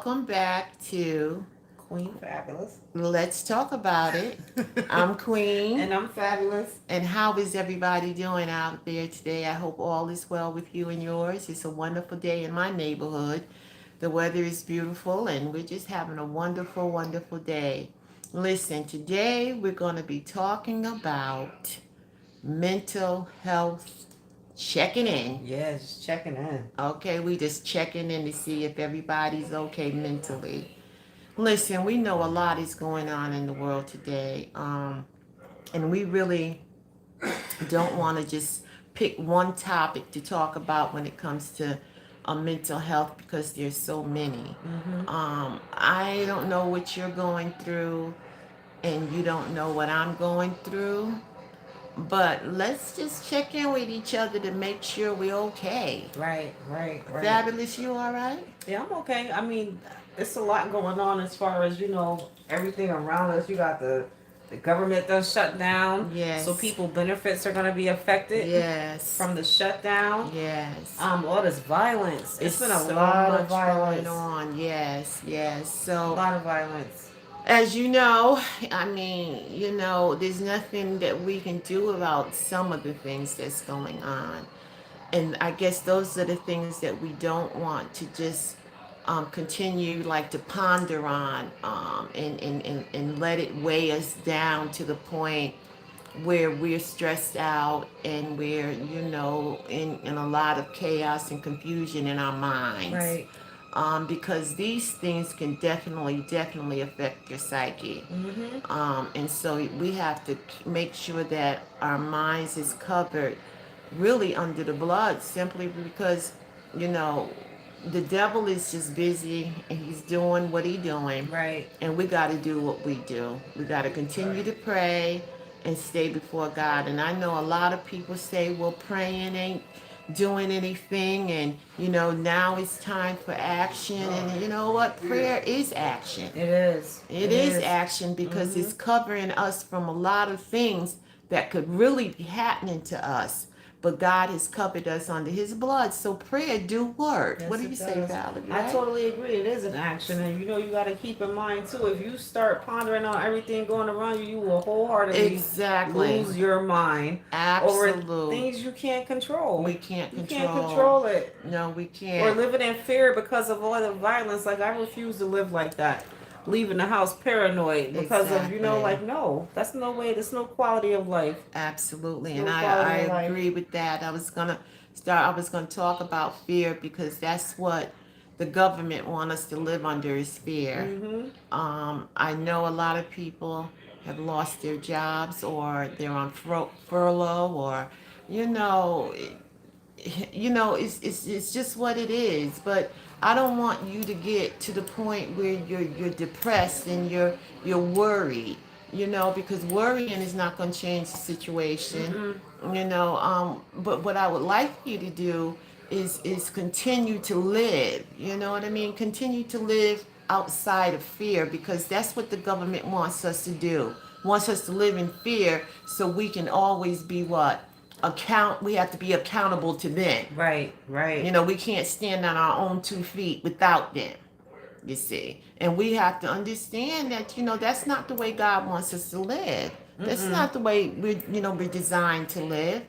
welcome back to Queen Fabulous. Let's Talk About It. I'm Queen. And I'm fabulous. And how is everybody doing out there today? I hope all is well with you and yours. It's a wonderful day in my neighborhood. The weather is beautiful, and we're just having a wonderful, wonderful day. Listen, today we're going to be talking about mental health, checking in. Yeah, just checking in. Okay, we just checking in to see if everybody's okay mentally. Listen, we know a lot is going on in the world today, and we really don't want to just pick one topic to talk about when it comes to mental health because there's so many. Mm-hmm. I don't know what you're going through, and you don't know what I'm going through, but let's just check in with each other to make sure we're okay. Right. Fabulous, you all right? Yeah, I'm okay. I mean, it's a lot going on as far as, everything around us. You got the government done shut down. So Yes. people benefits are going to be affected Yes. from the shutdown. Yes. All this violence. It's It's been a so lot of much going violence. on. Yes, yes. A So, lot of violence. as you know, I mean, there's nothing that we can do about some of the things that's going on. And I guess those are the things that we don't want to just continue like to ponder on and let it weigh us down to the point where we're stressed out and we're, in a lot of chaos and confusion in our minds. Right. Because these things can definitely affect your psyche. Mm-hmm. And so we have to make sure that our minds is covered really under the blood simply because, you know, the devil is just busy and he's doing what he's doing. Right. And we got to do what we do. We got to continue to pray and stay before God. And I know a lot of people say, well, praying ain't doing anything. And, now it's time for action. And you know what? Prayer is action. It is. It is action because Mm-hmm. it's covering us from a lot of things that could really be happening to us. But God has covered us under his blood. So prayer do work. What Yes, do you it say, does. Valerie, I right? totally agree. It is an action, and you got to keep in mind too. If you start pondering on everything going around you, you will wholeheartedly Exactly. lose your mind over Absolute. things you can't control. We can't You can't control. control it, No, we or can't. living in fear because of all the violence. Like I refuse to live like that. Leaving the house paranoid because of Exactly. like no, that's no way. There's no quality of life. Absolutely. There's And no I quality of life. agree with that. I was gonna talk about fear because that's what the government want us to live under is fear. Mm-hmm. I know a lot of people have lost their jobs or they're on furlough or you know it's just what it is. But I don't want you to get to the point where you're depressed and you're worried, because worrying is not going to change the situation. Mm-mm. But what I would like you to do is continue to live. You know what I mean? Continue to live outside of fear because that's what the government wants us to do. Wants us to live in fear so we can always be what? We have to be accountable to them. Right. Right. We can't stand on our own 2 feet without them, you see. And we have to understand that, that's not the way God wants us to live. That's Mm-mm. not the way we're designed to live.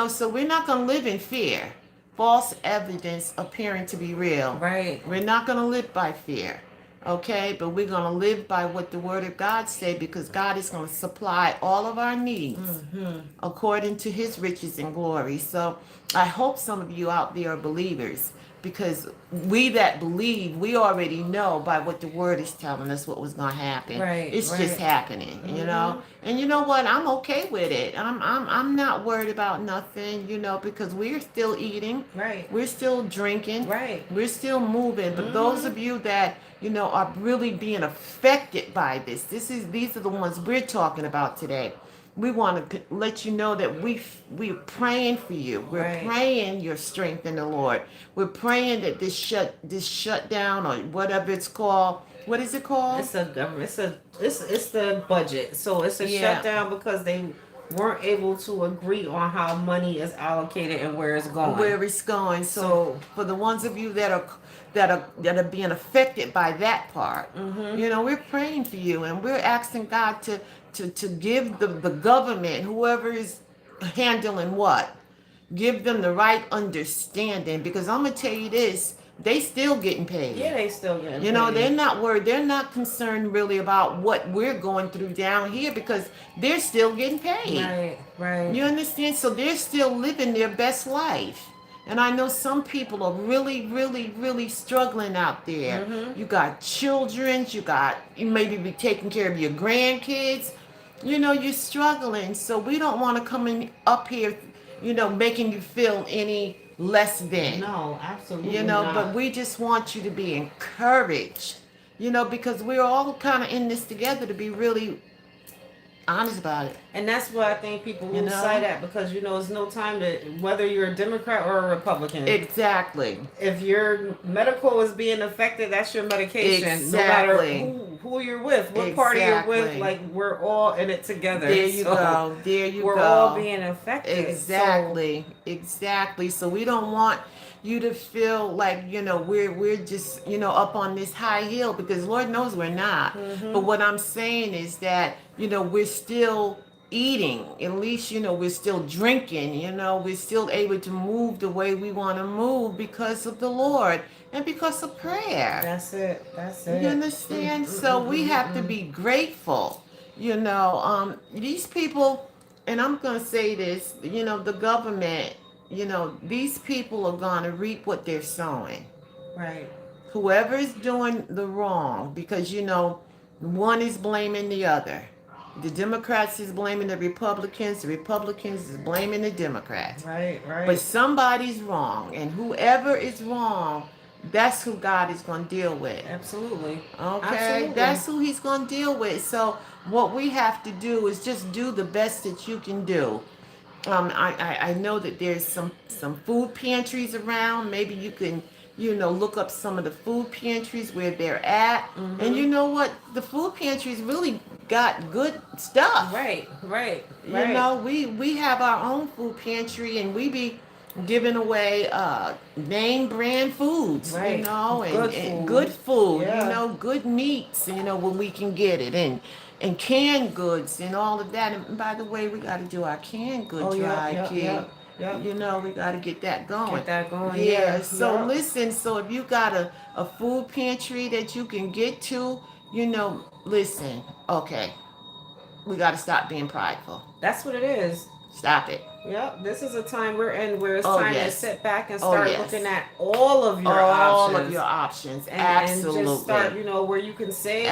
So we're not going to live in fear. False evidence appearing to be real. Right. We're not going to live by fear. Okay, but we're going to live by what the word of God say because God is going to supply all of our needs Mm-hmm. according to his riches and glory. So I hope some of you out there are believers because we that believe, we already know by what the word is telling us what was going to happen. Right. It's just Right. happening, Mm-hmm. And you know what? I'm okay with it. I'm not worried about nothing, because we're still eating, Right. we're still drinking, Right. we're still moving. But those Mm-hmm. of you that are really being affected by these are the ones we're talking about today. We want to let you know that we're praying for you. We're Right. praying your strength in the Lord. We're praying that this shutdown or whatever it's called. What is it called? It's a government. It's the budget. So it's a Yeah. shutdown because they weren't able to agree on how money is allocated and where it's going. Where it's going. So So, for the ones of you that are being affected by that part, mm-hmm. we're praying for you, and we're asking God to give the government, whoever is handling what, give them the right understanding, because I'm gonna tell you this, they still getting Yeah, paid. they still getting They're paid. not worried. They're not concerned really about what we're going through down here, because they're still getting paid. Right, right. You understand? So they're still living their best life. And I know some people are really, really, really struggling out there. Mm-hmm. You got children, you maybe be taking care of your grandkids. You're struggling. So we don't want to come in up here, making you feel any less than. No, absolutely But not. we just want you to be encouraged, because we're all kind of in this together, to be really honest about it. And that's what I think people You lose sight know? at, because it's no time to, whether you're a Democrat or a Republican. Exactly. If your medical is being affected, that's your medication. Exactly. No matter who you're with, what party you're with, like, we're all in it together. There you go. There you we're go. all being affected. Exactly. Exactly. So we don't want you to feel like, we're just, up on this high hill, because Lord knows we're not. Mm-hmm. But what I'm saying is that, we're still eating. At least, we're still drinking. We're still able to move the way we want to move because of the Lord and because of prayer. That's it. That's it. You understand? So we have to be grateful. These people, and I'm going to say this, the government, these people are going to reap what they're sowing. Right. Whoever is doing the wrong, because, one is blaming the other. The Democrats is blaming the Republicans is blaming the Democrats. Right, right. But somebody's wrong, and whoever is wrong, that's who God is going to deal with. Absolutely. Okay? Absolutely. That's who he's going to deal with. So what we have to do is just do the best that you can do. I know that there's some food pantries around. Maybe you can, look up some of the food pantries where they're at. Mm-hmm. And you know what? The food pantries really got good stuff. Right, right. We have our own food pantry, and we be giving away name brand foods, Right. and good food, Yeah. good meats, when we can get it, and canned goods and all of that. And by the way, we got to do our canned good drive, kid. Yep. We got to get that going. Get that going. Yeah. So Yep. listen, so if you got a food pantry that you can get to, listen, okay, we got to stop being prideful. That's what it is. Stop it. Yep, this is a time we're in where it's Oh, time to yes. sit back and start yes. looking at all of your All options. of your options. And Absolutely. just start, where you can save,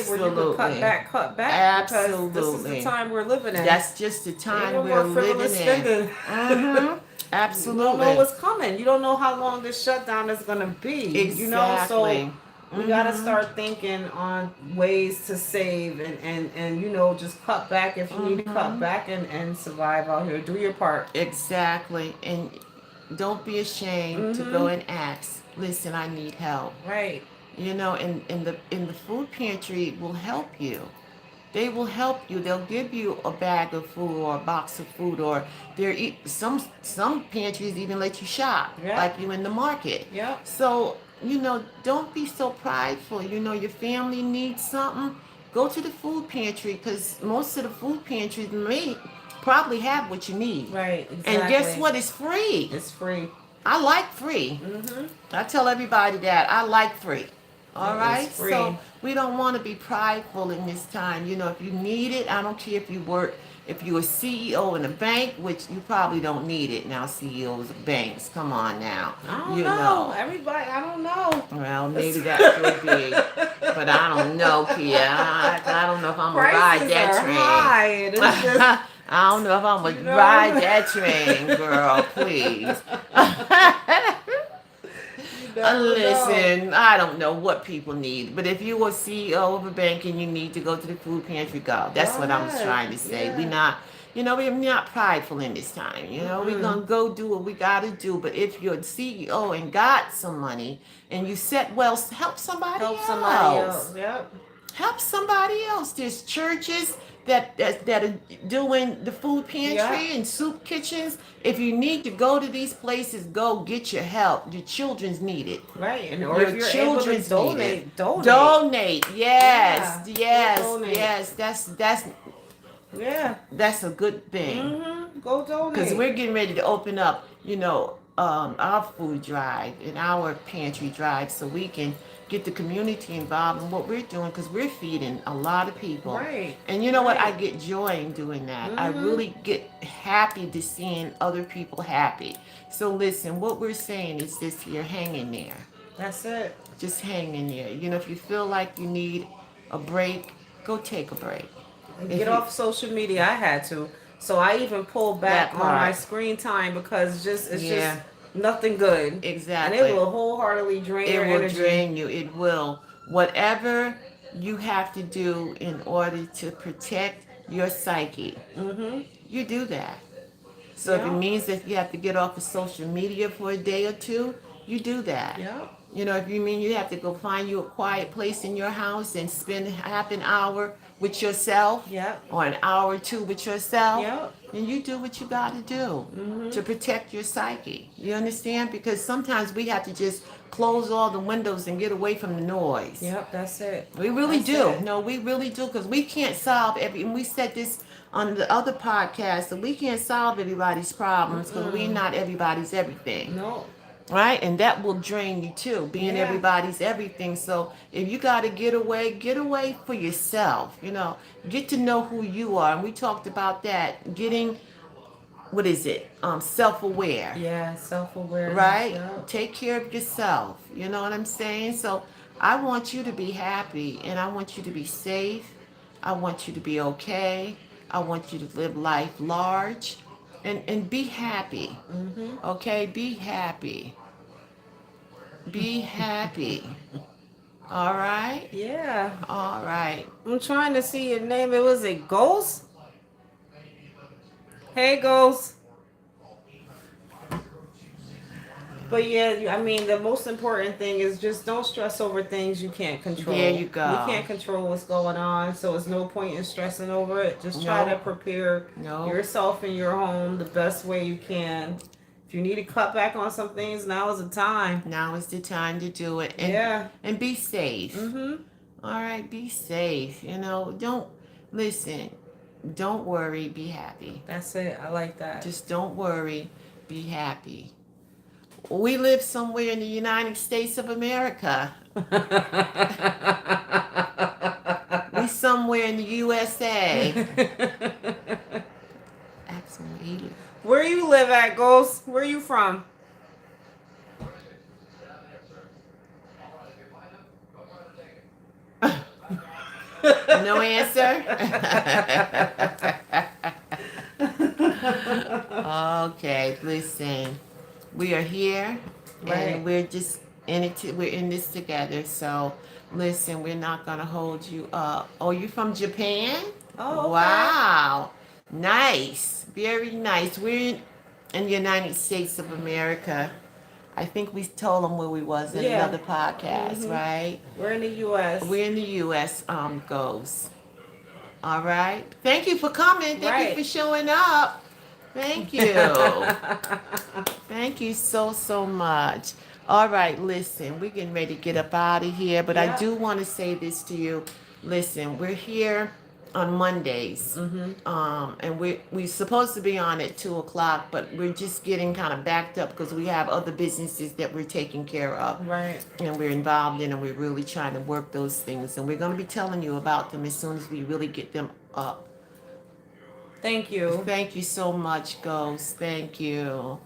where you can Absolutely. cut back. Because this is Absolutely. the time we're living in. That's just the time Ain't no we're more frivolous living in. spending. Mm-hmm. You don't Absolutely. know what's coming. You don't know how long this shutdown is going to be. Exactly. So we got to start thinking on ways to save and just cut back if you need to cut back and survive out here. Do your part. Exactly. And don't be ashamed to go and ask, listen, I need help. Right. And the food pantry will help you. They will help you. They'll give you a bag of food or a box of food, or some pantries even let you shop, Yeah. like you in the market. Yep. So, don't be so prideful. Your family needs something, go to the food pantry, because most of the food pantries may probably have what you need. Right. Exactly. And guess what? It's free. It's free. I like free. I tell everybody that I like free. All right. It's free. So we don't want to be prideful in this time. If you need it, I don't care if you're a CEO in a bank, which you probably don't need it now. CEOs of banks, come on now. I don't know. Everybody, I don't know. Well, maybe that could be, but I don't know, Kia. I don't know if I'm gonna ride that train. High. It's just, I don't know if I'm gonna ride that train, girl. Please. Listen, I don't know what people need, but if you're a CEO of a bank and you need to go to the food pantry, go. That's what I'm trying to say. Yeah. We're not prideful in this time. We're gonna go do what we gotta do. But if you're a CEO and got some money and you set well, help somebody else. Yep. Help somebody else. There's churches that are doing the food Yeah. pantry and soup kitchens. If you need to go to these places, go get your help. Your children's need it. Right. And or Your if you're able to children's need it. donate. Donate. Yes, Yeah. Go yes, donate. yes. Yeah. That's a good thing. Go Because donate. we're getting ready to open up, our food drive and our pantry drive so we can get the community involved in what we're doing because we're feeding a lot of people. Right. And you know what? I Right. get joy in doing that. I Mm-hmm. really get happy to seeing other people happy. So listen, what we're saying is this here, hang in there. That's it. Just hang in there. If you feel like you need a break, go take a break. If Get you off social media. I had to. So I even pulled back that on my part, screen time because it's just yeah, nothing good. And it exactly. will wholeheartedly drain It your will energy. drain you. It will. Whatever you have to do in order to protect your psyche, Mm-hmm. you do that. So if it Yeah. means that you have to get off of social media for a day or two, you do that. Yeah. If you mean you have to go find you a quiet place in your house and spend half an hour with yourself Yep. or an hour or two with yourself, Yep. then you do what you got to do Mm-hmm. to protect your psyche. You understand? Because sometimes we have to just close all the windows and get away from the noise. Yep. That's it. We really That's do. it. No, we really do because we can't solve and we said this on the other podcast, that we can't solve everybody's problems because we're Mm-mm. not everybody's everything. No. Right? And that will drain you too, being Yeah. everybody's everything. So if you got to get away for yourself. Get to know who you are. And we talked about that. Getting, what is it? Self-aware. Yeah. Self awareness. Right? Yep. Take care of yourself. You know what I'm saying? So I want you to be happy and I want you to be safe. I want you to be okay. I want you to live life large and be happy. Mm-hmm. Okay? Be happy. Be happy. All right? Yeah. All right. I'm trying to see your name. It was a Ghost. Hey, Ghost. But yeah, I mean, the most important thing is just don't stress over things you can't control. There you We go. can't control what's going on, so it's no point in stressing over it. Just try to No. prepare No. yourself and your home the best way you can. If you need to cut back on some things, now is the time. Now is the time to do it. And Yeah. and be safe. Mm-hmm. All right, be safe. Don't listen. Don't worry, be happy. That's it. I like that. Just don't worry, be happy. We live somewhere in the United States of America. We somewhere in the USA. Absolutely. Where you live at, Ghost? Where you from? No answer? Okay, listen. We are here Right. and we're just in it we're in this together. So listen, we're not gonna hold you up. Oh, you from Japan? Oh, okay. Wow. Nice. Very nice. We're in the United States of America. I think we told them where we was in Yeah. another podcast, Mhm. right? We're in the U.S. We're in the U.S. Goes. All right. Thank you for coming. Thank Right. you for showing up. Thank you. Thank you so much. All right, listen, we're getting ready to get up out of here, but I Yeah. do want to say this to you. Listen, we're here on Mondays. Mm-hmm. And we're supposed to be on at 2 o'clock, but we're just getting kind of backed up because we have other businesses that we're taking care of Right. and we're involved in, and we're really trying to work those things. And we're going to be telling you about them as soon as we really get them up. Thank you. Thank you so much, Ghost. Thank you.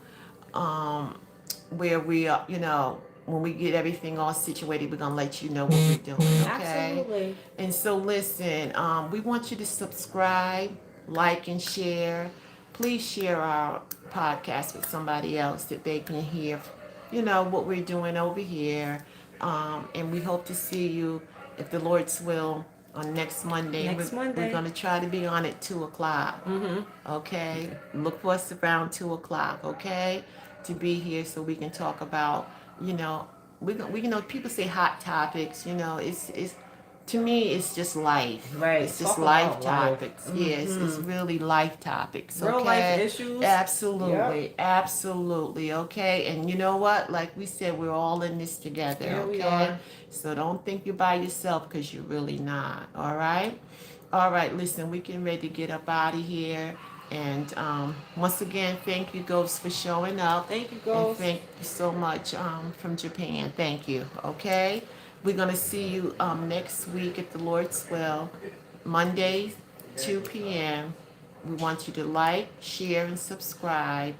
Where we are, when we get everything all situated, we're gonna let you know what we're doing. Okay. Absolutely. And so listen, we want you to subscribe, like, and share. Please share our podcast with somebody else that they can hear, what we're doing over here. And we hope to see you, if the Lord's will, on next Monday. Next Monday. We're gonna try to be on at 2 o'clock. Mm-hmm. Okay. Look for us around 2 o'clock. Okay. To be here so we can talk about, we people say hot topics. It's to me, it's just life. Right. It's just Talk life about life. topics. Yes, it's really life topics. Real life Okay. issues. Yep. Absolutely. Absolutely. Okay. And you know what? Like we said, we're all in this together. Yeah, we Okay. are. So don't think you're by yourself because you're really not. All right. All right. Listen, we can ready to get up out of here. And once again, thank you, Ghost, for showing up. Thank you, And Ghost. thank you so much from Japan. Thank you. Okay. We're going to see you next week at the Lord's will, Monday, 2 p.m. We want you to like, share, and subscribe.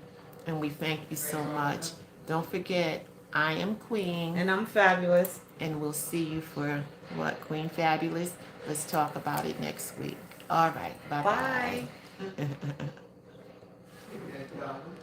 And we thank you so much. Don't forget, I am Queen. And I'm fabulous. And we'll see you for what? Queen Fabulous? Let's talk about it next week. All right. Bye-bye. Bye.